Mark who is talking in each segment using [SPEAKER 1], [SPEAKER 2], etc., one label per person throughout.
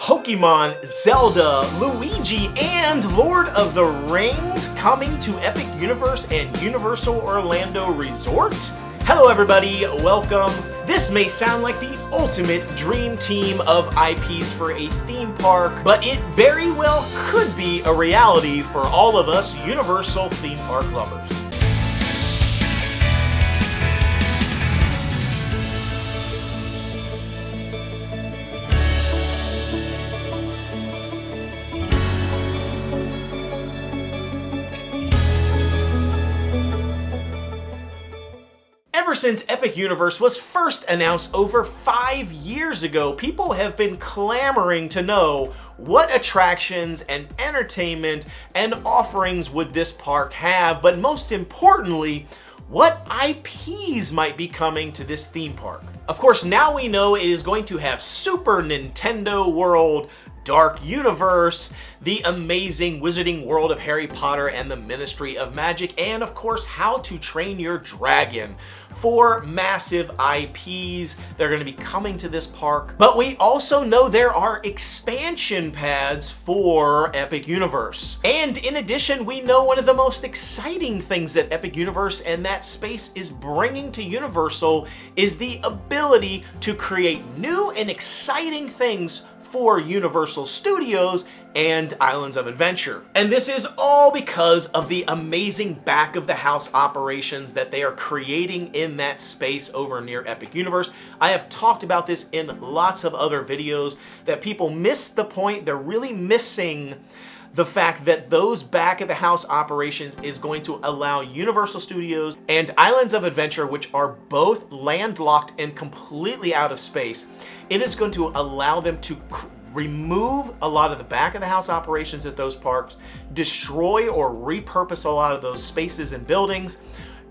[SPEAKER 1] Pokemon, Zelda, Luigi, and Lord of the Rings coming to Epic Universe and Universal Orlando Resort? Hello everybody, welcome. This may sound like the ultimate dream team of IPs for a theme park, but it very well could be a reality for all of us Universal theme park lovers. Ever since Epic Universe was first announced over 5 years ago, people have been clamoring to know what attractions and entertainment and offerings would this park have, but most importantly, what IPs might be coming to this theme park. Of course, now we know it is going to have Super Nintendo World, Dark Universe, the amazing Wizarding World of Harry Potter and the Ministry of Magic, and of course, How to Train Your Dragon. 4 massive IPs that are going to be coming to this park. But we also know there are expansion pads for Epic Universe. And in addition, we know one of the most exciting things that Epic Universe and that space is bringing to Universal is the ability to create new and exciting things for Universal Studios and Islands of Adventure. And this is all because of the amazing back of the house operations that they are creating in that space over near Epic Universe. I have talked about this in lots of other videos that people miss the point. They're really missing the fact that those back of the house operations is going to allow Universal Studios and Islands of Adventure, which are both landlocked and completely out of space, it is going to allow them to remove a lot of the back of the house operations at those parks, destroy or repurpose a lot of those spaces and buildings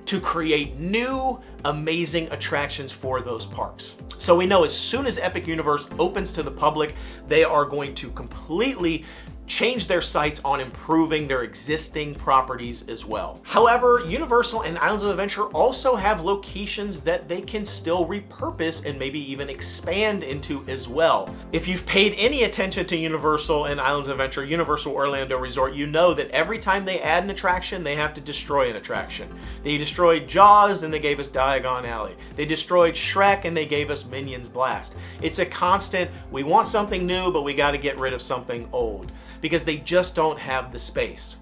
[SPEAKER 1] to create new amazing attractions for those parks. So we know as soon as Epic Universe opens to the public, they are going to completely change their sights on improving their existing properties as well. However, Universal and Islands of Adventure also have locations that they can still repurpose and maybe even expand into as well. If you've paid any attention to Universal and Islands of Adventure, Universal Orlando Resort, you know that every time they add an attraction, they have to destroy an attraction. They destroyed Jaws and they gave us Diagon Alley. They destroyed Shrek and they gave us Minions Blast. It's a constant, we want something new, but we got to get rid of something old, because they just don't have the space.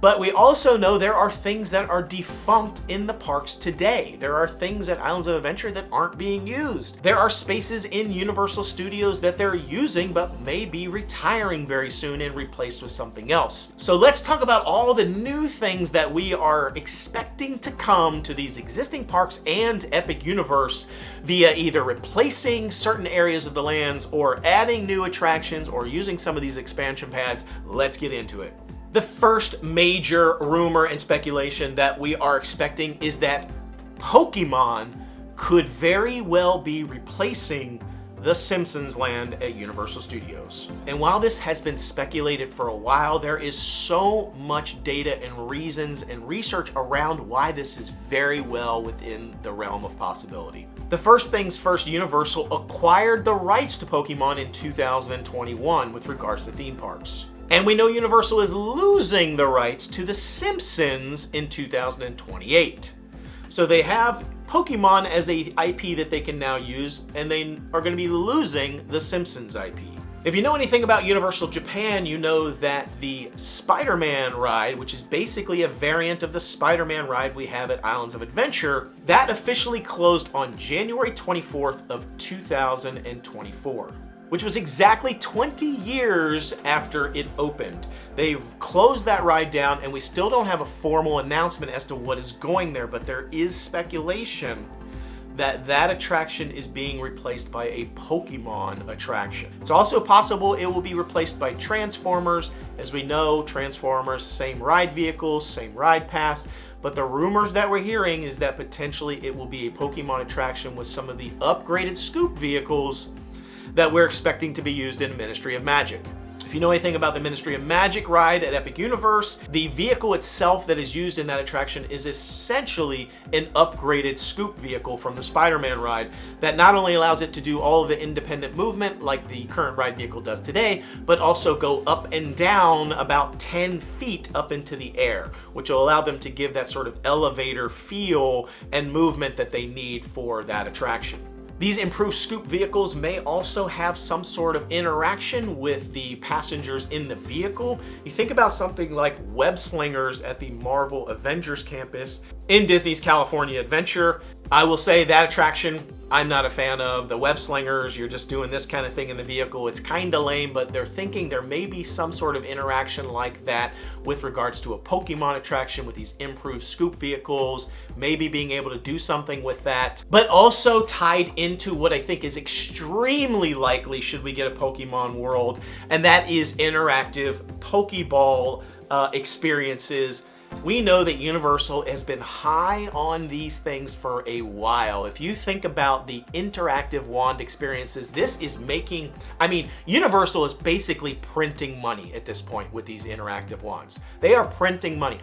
[SPEAKER 1] But we also know there are things that are defunct in the parks today. There are things at Islands of Adventure that aren't being used. There are spaces in Universal Studios that they're using but may be retiring very soon and replaced with something else. So let's talk about all the new things that we are expecting to come to these existing parks and Epic Universe via either replacing certain areas of the lands or adding new attractions or using some of these expansion pads. Let's get into it. The first major rumor and speculation that we are expecting is that Pokemon could very well be replacing the Simpsons land at Universal Studios. And while this has been speculated for a while, there is so much data and reasons and research around why this is very well within the realm of possibility. The first things first, Universal acquired the rights to Pokemon in 2021 with regards to theme parks. And we know Universal is losing the rights to The Simpsons in 2028. So they have Pokemon as a IP that they can now use, and they are going to be losing the Simpsons IP. If you know anything about Universal Japan, you know that the Spider-Man ride, which is basically a variant of the Spider-Man ride we have at Islands of Adventure, that officially closed on January 24th of 2024. Which was exactly 20 years after it opened. They've closed that ride down and we still don't have a formal announcement as to what is going there, but there is speculation that that attraction is being replaced by a Pokemon attraction. It's also possible it will be replaced by Transformers. As we know, Transformers, same ride vehicles, same ride pass, but the rumors that we're hearing is that potentially it will be a Pokemon attraction with some of the upgraded scoop vehicles that we're expecting to be used in Ministry of Magic. If you know anything about the Ministry of Magic ride at Epic Universe, the vehicle itself that is used in that attraction is essentially an upgraded scoop vehicle from the Spider-Man ride that not only allows it to do all of the independent movement like the current ride vehicle does today, but also go up and down about 10 feet up into the air, which will allow them to give that sort of elevator feel and movement that they need for that attraction. These improved scoop vehicles may also have some sort of interaction with the passengers in the vehicle. You think about something like web slingers at the Marvel Avengers campus in Disney's California Adventure. I will say that attraction I'm not a fan of. The web slingers, you're just doing this kind of thing in the vehicle. It's kind of lame, but they're thinking there may be some sort of interaction like that with regards to a Pokemon attraction with these improved scoop vehicles, maybe being able to do something with that. But also tied into what I think is extremely likely should we get a Pokemon world, and that is interactive Pokeball experiences. We know that Universal has been high on these things for a while. If you think about the interactive wand experiences, this is making, Universal is basically printing money at this point with these interactive wands. They are printing money.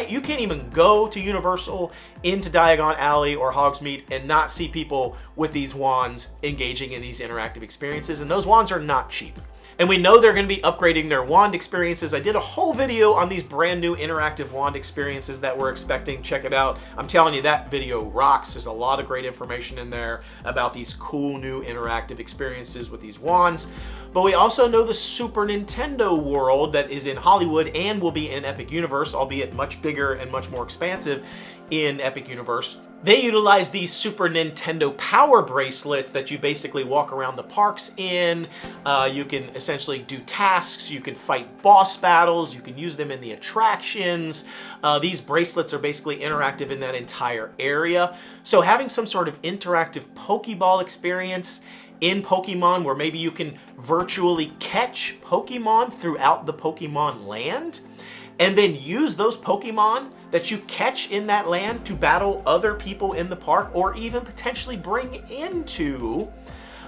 [SPEAKER 1] You can't even go to Universal into Diagon Alley or Hogsmeade and not see people with these wands engaging in these interactive experiences, and those wands are not cheap. And we know they're going to be upgrading their wand experiences. I did a whole video on these brand new interactive wand experiences that we're expecting. Check it out. I'm telling you, that video rocks. There's a lot of great information in there about these cool new interactive experiences with these wands. But we also know the Super Nintendo world that is in Hollywood and will be in Epic Universe, albeit much bigger and much more expansive in Epic Universe. They utilize these Super Nintendo power bracelets that you basically walk around the parks in. You can essentially do tasks, you can fight boss battles, you can use them in the attractions. These bracelets are basically interactive in that entire area. So having some sort of interactive Pokeball experience in Pokemon where maybe you can virtually catch Pokemon throughout the Pokemon land, and then use those Pokemon that you catch in that land to battle other people in the park, or even potentially bring into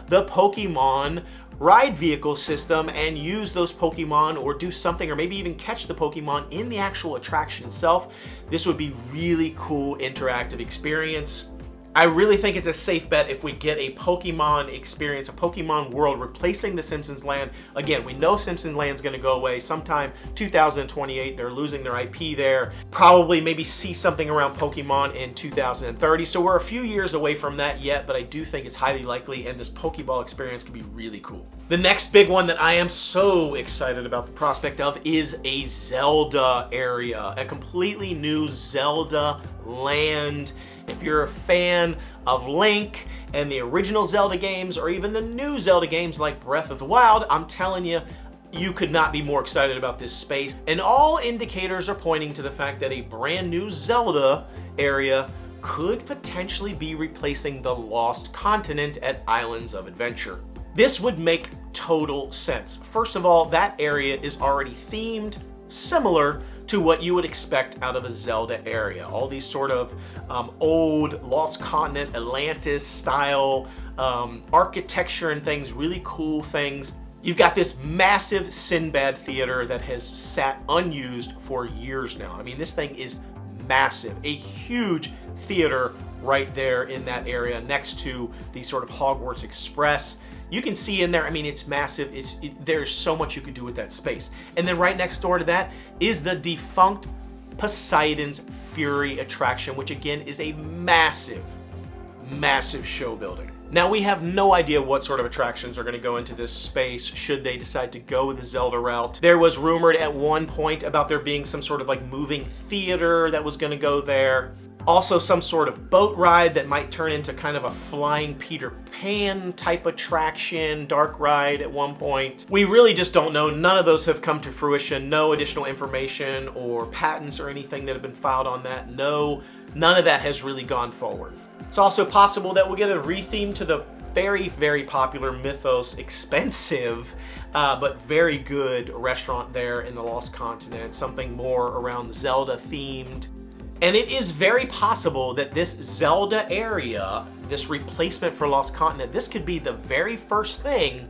[SPEAKER 1] the Pokemon ride vehicle system and use those Pokemon or do something, or maybe even catch the Pokemon in the actual attraction itself. This would be really cool interactive experience. I really think it's a safe bet if we get a Pokemon experience, a Pokemon world replacing the Simpsons Land. Again, we know Simpsons Land's going to go away sometime 2028. They're losing their IP there. Probably maybe see something around Pokemon in 2030. So we're a few years away from that yet, but I do think it's highly likely, and this Pokeball experience could be really cool. The next big one that I am so excited about the prospect of is a Zelda area, a completely new Zelda land. If you're a fan of Link and the original Zelda games, or even the new Zelda games like Breath of the Wild, I'm telling you, you could not be more excited about this space. And all indicators are pointing to the fact that a brand new Zelda area could potentially be replacing the Lost Continent at Islands of Adventure. This would make total sense. First of all, that area is already themed similar to what you would expect out of a Zelda area. All these sort of old Lost Continent, Atlantis style architecture and things, really cool things. You've got this massive Sinbad theater that has sat unused for years now. I mean, this thing is massive, a huge theater right there in that area next to the sort of Hogwarts Express. You can see in there, I mean, it's massive. There's so much you could do with that space. And then right next door to that is the defunct Poseidon's Fury attraction, which again is a massive, massive show building. Now, we have no idea what sort of attractions are going to go into this space should they decide to go the Zelda route. There was rumored at one point about there being some sort of like moving theater that was going to go there. Also some sort of boat ride that might turn into kind of a flying Peter Pan type attraction, dark ride at one point. We really just don't know. None of those have come to fruition. No additional information or patents or anything that have been filed on that. No, none of that has really gone forward. It's also possible that we'll get a retheme to the very, very popular Mythos expensive, but very good restaurant there in the Lost Continent. Something more around Zelda themed. And it is very possible that this Zelda area, this replacement for Lost Continent, this could be the very first thing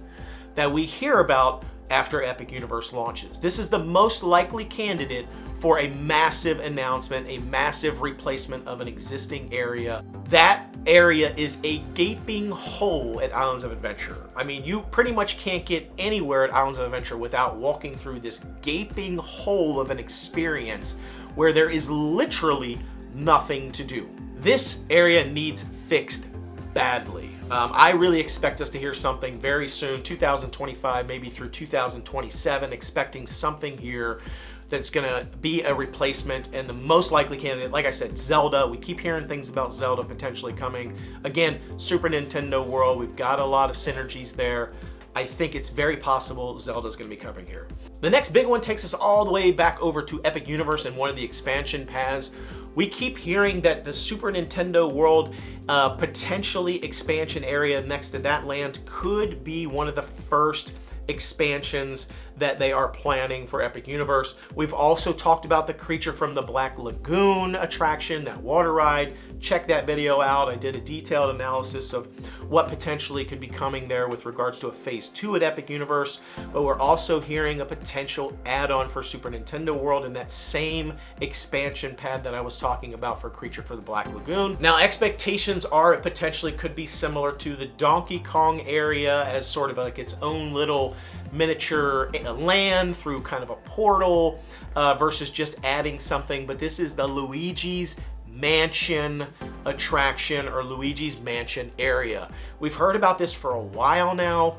[SPEAKER 1] that we hear about after Epic Universe launches. This is the most likely candidate for a massive announcement, a massive replacement of an existing area. That area is a gaping hole at Islands of Adventure. I mean, you pretty much can't get anywhere at Islands of Adventure without walking through this gaping hole of an experience where there is literally nothing to do. This area needs fixed badly. I really expect us to hear something very soon, 2025, maybe through 2027, expecting something here that's gonna be a replacement, and the most likely candidate, like I said, Zelda. We keep hearing things about Zelda potentially coming. Again, Super Nintendo World, we've got a lot of synergies there. I think it's very possible Zelda's gonna be coming here. The next big one takes us all the way back over to Epic Universe and one of the expansion paths. We keep hearing that the Super Nintendo World potentially expansion area next to that land could be one of the first expansions that they are planning for Epic Universe. We've also talked about the Creature from the Black Lagoon attraction, that water ride. Check that video out. I did a detailed analysis of what potentially could be coming there with regards to a phase 2 at Epic Universe, but we're also hearing a potential add-on for Super Nintendo World in that same expansion pad that I was talking about for Creature from the Black Lagoon. Now, expectations are it potentially could be similar to the Donkey Kong area as sort of like its own little miniature land through kind of a portal versus just adding something, but this is the Luigi's Mansion attraction or Luigi's Mansion area. We've heard about this for a while now.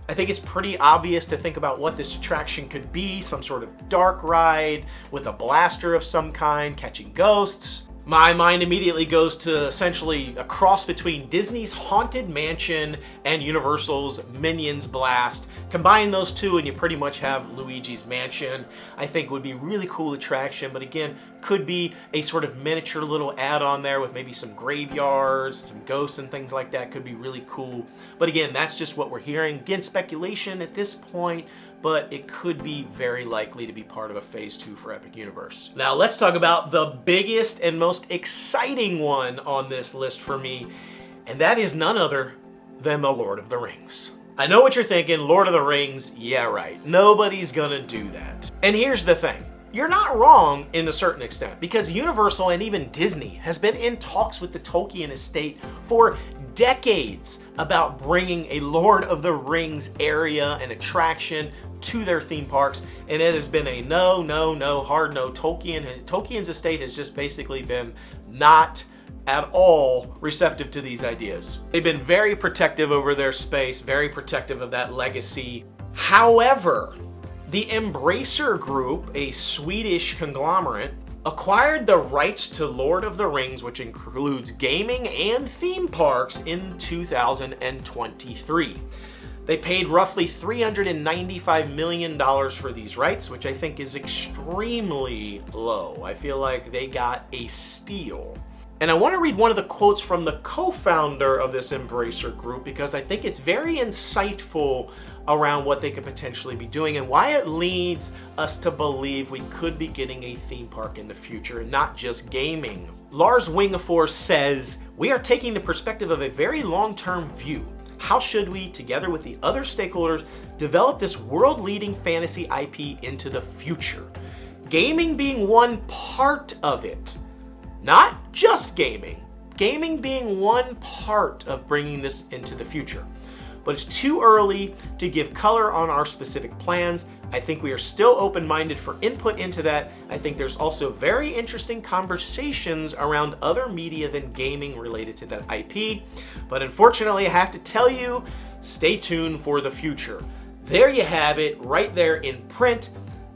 [SPEAKER 1] I think it's pretty obvious to think about what this attraction could be, some sort of dark ride with a blaster of some kind, catching ghosts. My mind immediately goes to essentially a cross between Disney's Haunted Mansion and Universal's Minions Blast. Combine those two and you pretty much have Luigi's Mansion. I think would be a really cool attraction, but again, could be a sort of miniature little add-on there with maybe some graveyards, some ghosts and things like that. Could be really cool. But again, that's just what we're hearing. Again, speculation at this point, but it could be very likely to be part of a phase 2 for Epic Universe. Now let's talk about the biggest and most exciting one on this list for me, and that is none other than the Lord of the Rings. I know what you're thinking, Lord of the Rings, yeah right, nobody's gonna do that. And here's the thing, you're not wrong in a certain extent, because Universal and even Disney has been in talks with the Tolkien estate for decades about bringing a Lord of the Rings area and attraction to their theme parks, and it has been a no, hard no. Tolkien's estate has just basically been not at all receptive to these ideas. They've been very protective over their space, very protective of that legacy. However, the Embracer Group, a Swedish conglomerate, acquired the rights to Lord of the Rings, which includes gaming and theme parks, in 2023. They paid roughly $395 million for these rights, which I think is extremely low. I feel like they got a steal. And I want to read one of the quotes from the co-founder of this Embracer Group because I think it's very insightful around what they could potentially be doing and why it leads us to believe we could be getting a theme park in the future and not just gaming. Lars Wingefors says, "We are taking the perspective of a very long-term view. How should we, together with the other stakeholders, develop this world-leading fantasy IP into the future? Gaming being one part of it. Not just gaming. Gaming being one part of bringing this into the future. But it's too early to give color on our specific plans. I think we are still open-minded for input into that. I think there's also very interesting conversations around other media than gaming related to that IP. But unfortunately, I have to tell you, stay tuned for the future." There you have it, right there in print.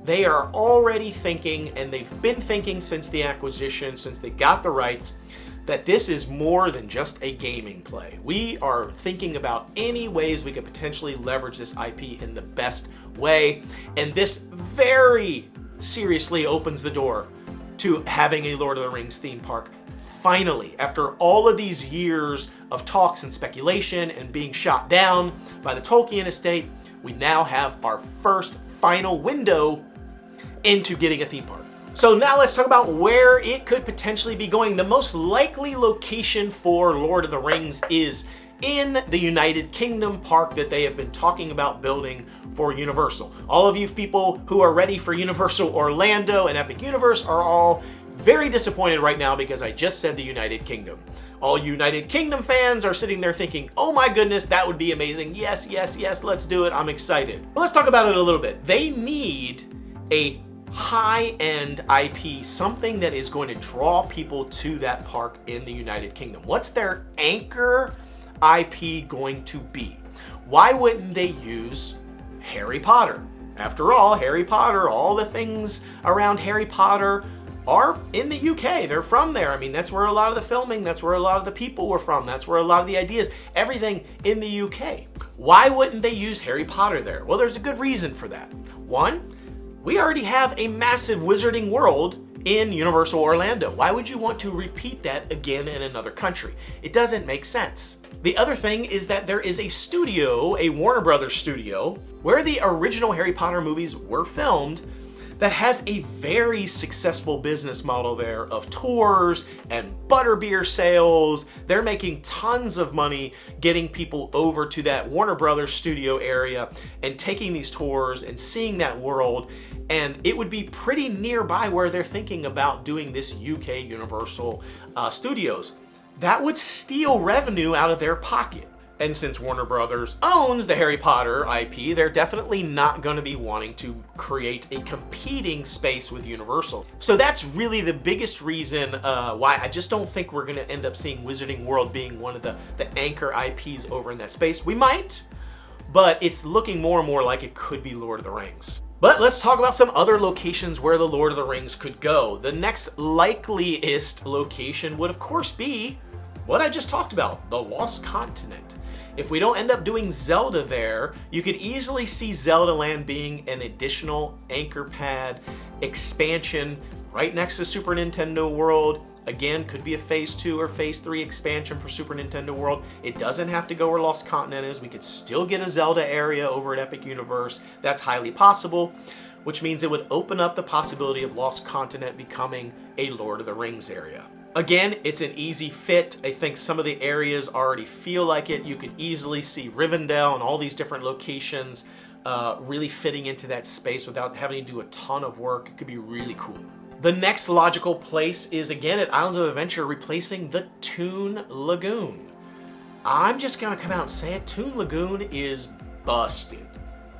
[SPEAKER 1] They are already thinking, and they've been thinking since the acquisition, since they got the rights, that this is more than just a gaming play. We are thinking about any ways we could potentially leverage this IP in the best way, and this very seriously opens the door to having a Lord of the Rings theme park. Finally, after all of these years of talks and speculation and being shot down by the Tolkien estate, we now have our first final window into getting a theme park. So now let's talk about where it could potentially be going. The most likely location for Lord of the Rings is in the United Kingdom park that they have been talking about building for Universal. All of you people who are ready for Universal Orlando and Epic Universe are all very disappointed right now because I just said the United Kingdom. All United Kingdom fans are sitting there thinking, oh my goodness, that would be amazing. Yes, yes, yes, let's do it. I'm excited. Well, let's talk about it a little bit. They need a high-end IP, something that is going to draw people to that park in the United Kingdom. What's their anchor IP going to be? Why wouldn't they use Harry Potter? After all, Harry Potter, all the things around Harry Potter are in the UK. They're from there. I mean, that's where a lot of the filming, that's where a lot of the people were from, that's where a lot of the ideas, everything in the UK. Why wouldn't they use Harry Potter there? Well, there's a good reason for that. One, we already have a massive Wizarding World in Universal Orlando. Why would you want to repeat that again in another country? It doesn't make sense. The other thing is that there is a studio, a Warner Brothers studio, where the original Harry Potter movies were filmed, that has a very successful business model there of tours and butterbeer sales. They're making tons of money getting people over to that Warner Brothers studio area and taking these tours and seeing that world. And it would be pretty nearby where they're thinking about doing this UK Universal Studios. That would steal revenue out of their pocket. And since Warner Brothers owns the Harry Potter IP, they're definitely not going to be wanting to create a competing space with Universal. So that's really the biggest reason why I just don't think we're going to end up seeing Wizarding World being one of the anchor IPs over in that space. We might, but it's looking more and more like it could be Lord of the Rings. But let's talk about some other locations where the Lord of the Rings could go. The next likeliest location would of course be what I just talked about, the Lost Continent. If we don't end up doing Zelda there, you could easily see Zelda Land being an additional anchor pad expansion right next to Super Nintendo World. Again, could be a Phase 2 or Phase 3 expansion for Super Nintendo World. It doesn't have to go where Lost Continent is. We could still get a Zelda area over at Epic Universe. That's highly possible, which means it would open up the possibility of Lost Continent becoming a Lord of the Rings area. Again, it's an easy fit. I think some of the areas already feel like it. You can easily see Rivendell and all these different locations really fitting into that space without having to do a ton of work. It could be really cool. The next logical place is again at Islands of Adventure, replacing the Toon Lagoon. I'm just gonna come out and say it, Toon Lagoon is busted.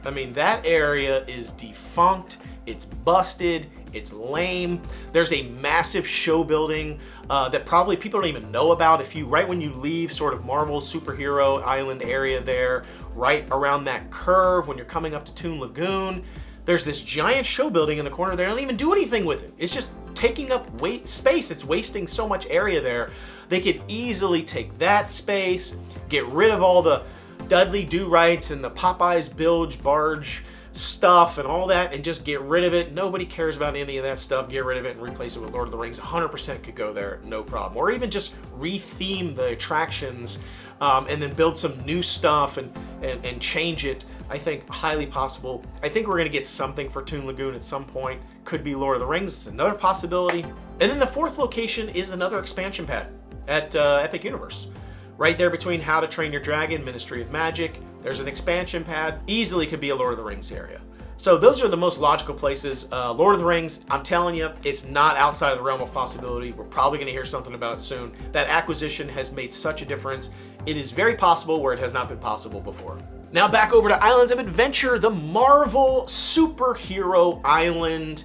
[SPEAKER 1] I mean, that area is defunct, it's busted, it's lame. There's a massive show building that probably people don't even know about. If you, right when you leave sort of Marvel Superhero Island area there, right around that curve when you're coming up to Toon Lagoon, there's this giant show building in the corner. They don't even do anything with it. It's just taking up space. It's wasting so much area there. They could easily take that space, get rid of all the Dudley Do-Rights and the Popeyes Bilge Barge stuff and all that, and just get rid of it. Nobody cares about any of that stuff. Get rid of it and replace it with Lord of the Rings. 100% could go there, no problem. Or even just re-theme the attractions and then build some new stuff and change it. I think highly possible. I think we're going to get something for Toon Lagoon at some point. Could be Lord of the Rings. It's another possibility. And then the fourth location is another expansion pad at Epic Universe. Right there between How to Train Your Dragon, Ministry of Magic, there's an expansion pad. Easily could be a Lord of the Rings area. So those are the most logical places. Lord of the Rings, I'm telling you, it's not outside of the realm of possibility. We're probably gonna hear something about it soon. That acquisition has made such a difference. It is very possible where it has not been possible before. Now back over to Islands of Adventure, the Marvel Superhero Island.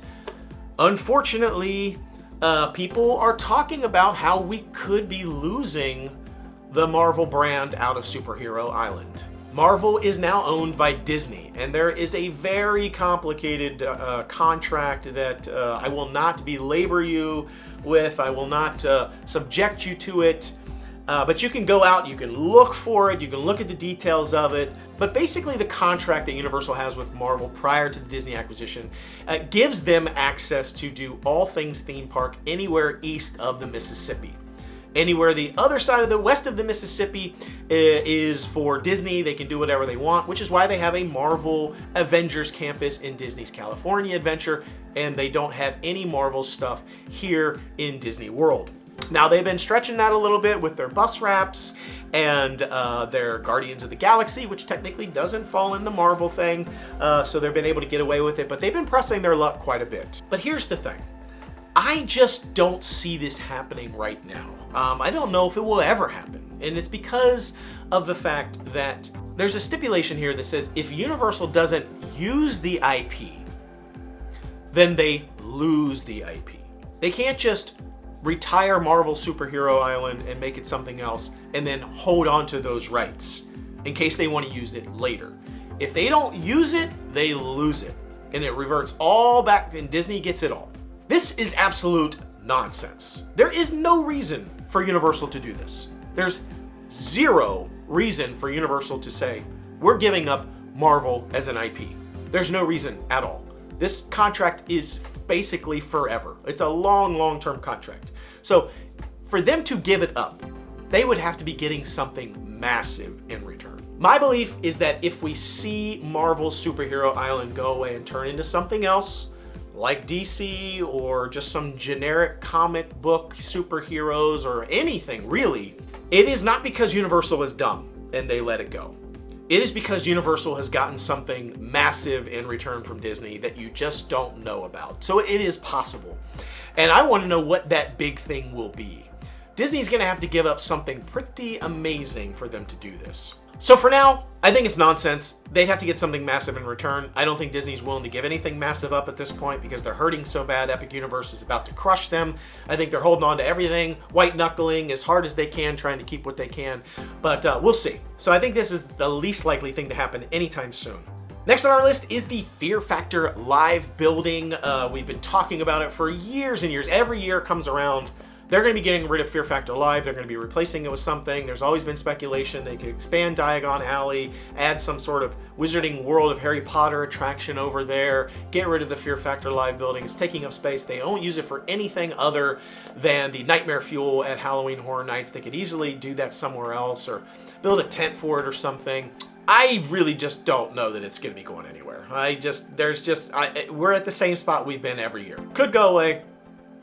[SPEAKER 1] Unfortunately, people are talking about how we could be losing the Marvel brand out of Superhero Island. Marvel is now owned by Disney, and there is a very complicated contract that I will not belabor you with. I will not subject you to it, but you can go out, you can look for it, you can look at the details of it. But basically the contract that Universal has with Marvel prior to the Disney acquisition gives them access to do all things theme park anywhere east of the Mississippi. Anywhere the other side of the west of the Mississippi is for Disney. They can do whatever they want, which is why they have a Marvel Avengers campus in Disney's California Adventure, and they don't have any Marvel stuff here in Disney World. Now, they've been stretching that a little bit with their bus wraps and their Guardians of the Galaxy, which technically doesn't fall in the Marvel thing, so they've been able to get away with it, but they've been pressing their luck quite a bit. But here's the thing. I just don't see this happening right now. I don't know if it will ever happen, and it's because of the fact that there's a stipulation here that says if Universal doesn't use the IP, then they lose the IP. They can't just retire Marvel Superhero Island and make it something else and then hold on to those rights in case they want to use it later. If they don't use it, they lose it, and it reverts all back and Disney gets it all. This is absolute nonsense. There is no reason for Universal to do this. There's zero reason for Universal to say, we're giving up Marvel as an IP. There's no reason at all. This contract is basically forever. It's a long, long-term contract. So for them to give it up, they would have to be getting something massive in return. My belief is that if we see Marvel Superhero Island go away and turn into something else, like DC or just some generic comic book superheroes or anything really, it is not because Universal is dumb and they let it go. It is because Universal has gotten something massive in return from Disney that you just don't know about. So it is possible. And I want to know what that big thing will be. Disney's going to have to give up something pretty amazing for them to do this. So for now, I think it's nonsense. They'd have to get something massive in return. I don't think Disney's willing to give anything massive up at this point because they're hurting so bad. Epic Universe is about to crush them. I think they're holding on to everything, white knuckling as hard as they can, trying to keep what they can. But we'll see. So I think this is the least likely thing to happen anytime soon. Next on our list is the Fear Factor live building. We've been talking about it for years and years. Every year it comes around. They're going to be getting rid of Fear Factor Live. They're going to be replacing it with something. There's always been speculation they could expand Diagon Alley, add some sort of Wizarding World of Harry Potter attraction over there, get rid of the Fear Factor Live building. It's taking up space. They don't use it for anything other than the Nightmare Fuel at Halloween Horror Nights. They could easily do that somewhere else or build a tent for it or something. I really just don't know that it's going to be going anywhere. We're at the same spot we've been every year. Could go away.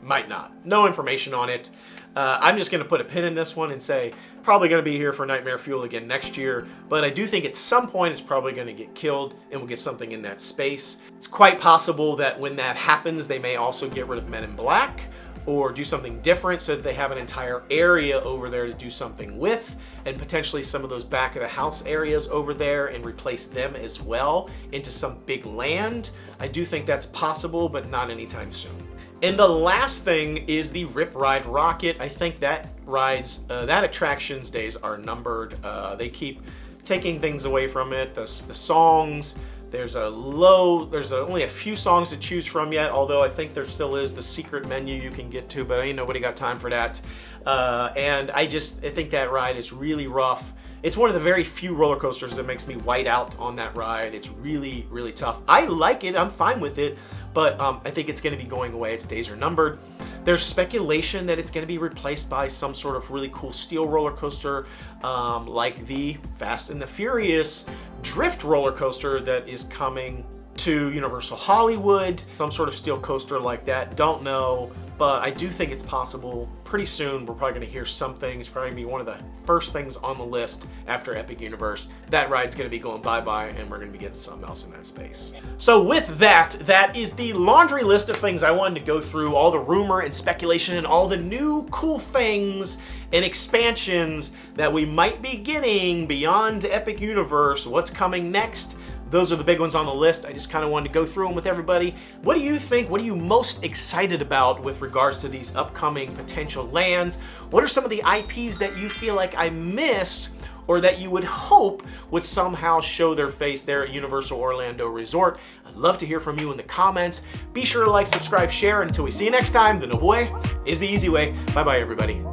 [SPEAKER 1] Might not. No information on it. I'm just going to put a pin in this one and say probably going to be here for Nightmare Fuel again next year, but I do think at some point it's probably going to get killed and we'll get something in that space. It's quite possible that when that happens, they may also get rid of Men in Black or do something different so that they have an entire area over there to do something with, and potentially some of those back of the house areas over there and replace them as well into some big land. I do think that's possible, but not anytime soon. And the last thing is the Rip Ride Rocket. I think that that attraction's days are numbered. They keep taking things away from it. The songs, there's only a few songs to choose from yet, although I think there still is the secret menu you can get to, but ain't nobody got time for that. And I think that ride is really rough. It's one of the very few roller coasters that makes me white out on that ride. It's really, really tough. I like it. I'm fine with it. But I think it's going to be going away. Its days are numbered. There's speculation that it's going to be replaced by some sort of really cool steel roller coaster, like the Fast and the Furious drift roller coaster that is coming to Universal Hollywood. Some sort of steel coaster like that. Don't know. But I do think it's possible. Pretty soon, we're probably going to hear something. It's probably going to be one of the first things on the list after Epic Universe. That ride's going to be going bye-bye, and we're going to be getting something else in that space. So with that is the laundry list of things I wanted to go through, all the rumor and speculation and all the new cool things and expansions that we might be getting beyond Epic Universe. What's coming next? Those are the big ones on the list. I just kind of wanted to go through them with everybody. What do you think? What are you most excited about with regards to these upcoming potential lands? What are some of the IPs that you feel like I missed or that you would hope would somehow show their face there at Universal Orlando Resort? I'd love to hear from you in the comments. Be sure to like, subscribe, share. Until we see you next time, the Noble Way is the easy way. Bye-bye, everybody.